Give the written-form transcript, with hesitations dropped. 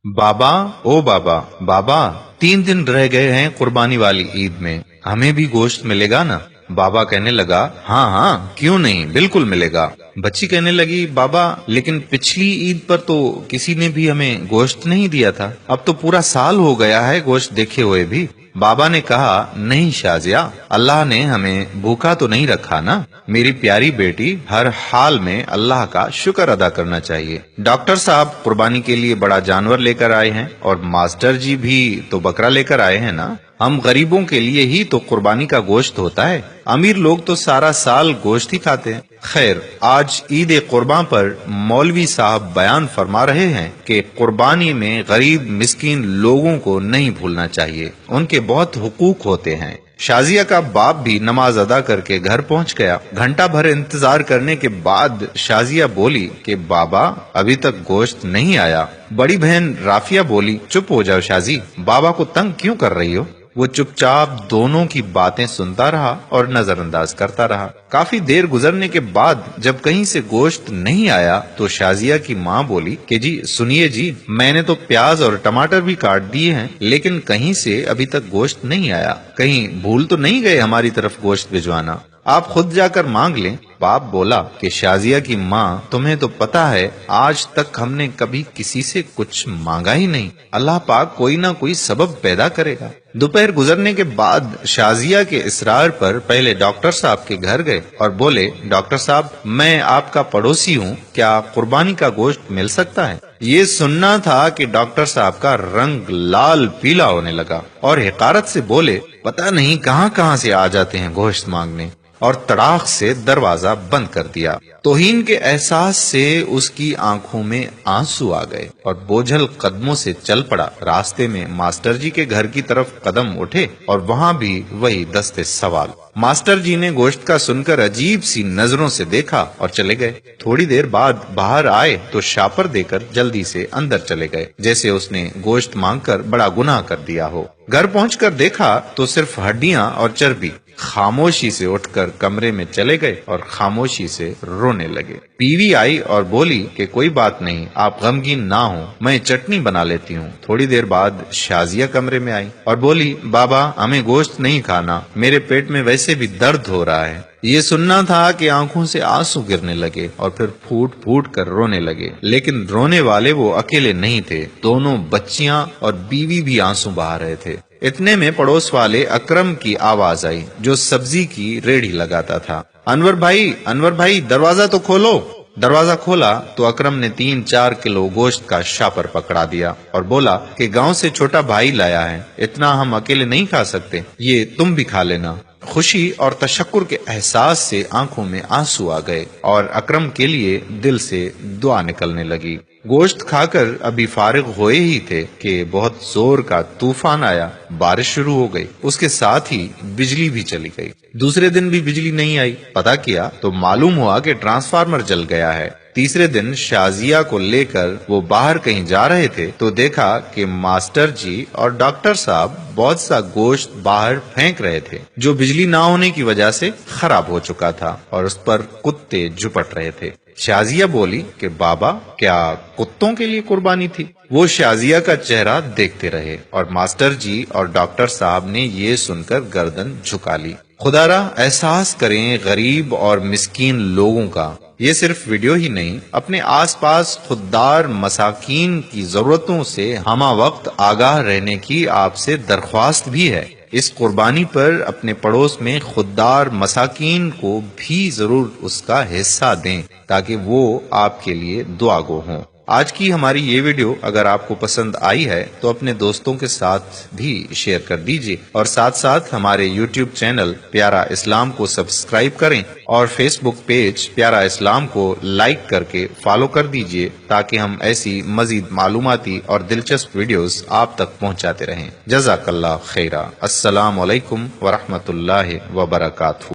बाबा, ओ बाबा, बाबा, 3 दिन रह गए हैं कुर्बानी वाली ईद में, हमें भी गोश्त मिलेगा ना? बाबा कहने लगा, हाँ हाँ, क्यों नहीं, बिल्कुल मिलेगा। बच्ची कहने लगी, बाबा लेकिन पिछली ईद पर तो किसी ने भी हमें गोश्त नहीं दिया था, अब तो पूरा साल हो गया है गोश्त देखे हुए भी। बाबा ने कहा, नहीं शाजिया, अल्लाह ने हमें भूखा तो नहीं रखा ना। मेरी प्यारी बेटी, हर हाल में अल्लाह का शुक्र अदा करना चाहिए। डॉक्टर साहब कुर्बानी के लिए बड़ा जानवर लेकर आए हैं और मास्टर जी भी तो बकरा लेकर आए हैं ना। हम गरीबों के लिए ही तो कुर्बानी का गोश्त होता है, अमीर लोग तो सारा साल गोश्त ही खाते हैं। खैर, आज ईद कुर्बान पर मौलवी साहब बयान फरमा रहे हैं कि कुर्बानी में गरीब मिस्कीन लोगों को नहीं भूलना चाहिए, उनके बहुत हुकूक होते हैं। शाजिया का बाप भी नमाज अदा करके घर पहुंच गया। घंटा भर इंतजार करने के बाद शाजिया बोली कि बाबा अभी तक गोश्त नहीं आया। बड़ी बहन राफिया बोली, चुप हो जाओ शाजी, बाबा को तंग क्यों कर रही हो? वो चुपचाप दोनों की बातें सुनता रहा और नजरअंदाज करता रहा। काफी देर गुजरने के बाद जब कहीं से गोश्त नहीं आया तो शाजिया की माँ बोली कि जी सुनिए जी, मैंने तो प्याज और टमाटर भी काट दिए हैं, लेकिन कहीं से अभी तक गोश्त नहीं आया। कहीं भूल तो नहीं गए हमारी तरफ गोश्त भिजवाना? आप खुद जाकर मांग लें। बाप बोला कि शाजिया की माँ, तुम्हें तो पता है आज तक हमने कभी किसी से कुछ मांगा ही नहीं, अल्लाह पाक कोई ना कोई सबब पैदा करेगा। दोपहर गुजरने के बाद शाजिया के इसरार पर पहले डॉक्टर साहब के घर गए और बोले, डॉक्टर साहब मैं आपका पड़ोसी हूँ, क्या कुर्बानी का गोश्त मिल सकता है? ये सुनना था कि डॉक्टर साहब का रंग लाल पीला होने लगा और हिकारत से बोले, पता नहीं कहाँ कहाँ से आ जाते हैं गोश्त मांगने, और तड़ाक से दरवाजा बंद कर दिया। तौहीन के एहसास से उसकी आंखों में आंसू आ गए और बोझल कदमों से चल पड़ा। रास्ते में मास्टर जी के घर की तरफ कदम उठे और वहाँ भी वही दस्ते सवाल। मास्टर जी ने गोश्त का सुनकर अजीब सी नजरों से देखा और चले गए। थोड़ी देर बाद बाहर आए तो शापर देकर जल्दी से अंदर चले गए, जैसे उसने गोश्त मांगकर बड़ा गुनाह कर दिया हो। घर पहुंचकर देखा तो सिर्फ हड्डियां और चर्बी। खामोशी से उठकर कमरे में चले गए और खामोशी से रोने लगे। बीवी आई और बोली कि कोई बात नहीं, आप गमगीन ना हो, मैं चटनी बना लेती हूँ। थोड़ी देर बाद शाजिया कमरे में आई और बोली, बाबा हमें गोश्त नहीं खाना, मेरे पेट में वैसे भी दर्द हो रहा है। ये सुनना था कि आंखों से आंसू गिरने लगे और फिर फूट फूट कर रोने लगे। लेकिन रोने वाले वो अकेले नहीं थे, दोनों बच्चियां और बीवी भी आंसू बहा रहे थे। इतने में पड़ोस वाले अकरम की आवाज आई, जो सब्जी की रेड़ी लगाता था। अनवर भाई दरवाजा तो खोलो। दरवाजा खोला तो अकरम ने 3-4 किलो गोश्त का शापर पकड़ा दिया और बोला कि गांव से छोटा भाई लाया है, इतना हम अकेले नहीं खा सकते, ये तुम भी खा लेना। खुशी और तशक्कुर के एहसास से आंखों में आंसू आ गए और अकरम के लिए दिल से दुआ निकलने लगी। गोश्त खाकर अभी फारिग हुए ही थे कि बहुत जोर का तूफान आया, बारिश शुरू हो गई, उसके साथ ही बिजली भी चली गई। दूसरे दिन भी बिजली नहीं आई। पता किया तो मालूम हुआ कि ट्रांसफार्मर जल गया है। तीसरे दिन शाजिया को लेकर वो बाहर कहीं जा रहे थे तो देखा कि मास्टर जी और डॉक्टर साहब बहुत सा गोश्त बाहर फेंक रहे थे, जो बिजली ना होने की वजह से खराब हो चुका था और उस पर कुत्ते झुपट रहे थे। शाजिया बोली कि बाबा क्या कुत्तों के लिए कुर्बानी थी? वो शाजिया का चेहरा देखते रहे और मास्टर जी और डॉक्टर साहब ने ये सुनकर गर्दन झुका ली। खुदारा एहसास करें गरीब और मिस्कीन लोगों का। ये सिर्फ वीडियो ही नहीं, अपने आसपास खुददार मसाकीन की जरूरतों से हमा वक्त आगाह रहने की आपसे दरख्वास्त भी है। इस कुर्बानी पर अपने पड़ोस में खुददार मसाकीन को भी जरूर उसका हिस्सा दें ताकि वो आपके लिए दुआगो हों। आज की हमारी ये वीडियो अगर आपको पसंद आई है तो अपने दोस्तों के साथ भी शेयर कर दीजिए और साथ साथ हमारे YouTube चैनल प्यारा इस्लाम को सब्सक्राइब करें और Facebook पेज प्यारा इस्लाम को लाइक करके फॉलो कर दीजिए ताकि हम ऐसी मजीद मालूमाती और दिलचस्प वीडियोस आप तक पहुंचाते रहें। जज़ाकल्लाह खैरा। अस्सलाम वालेकुम व रहमतुल्लाहि व बरकातहू।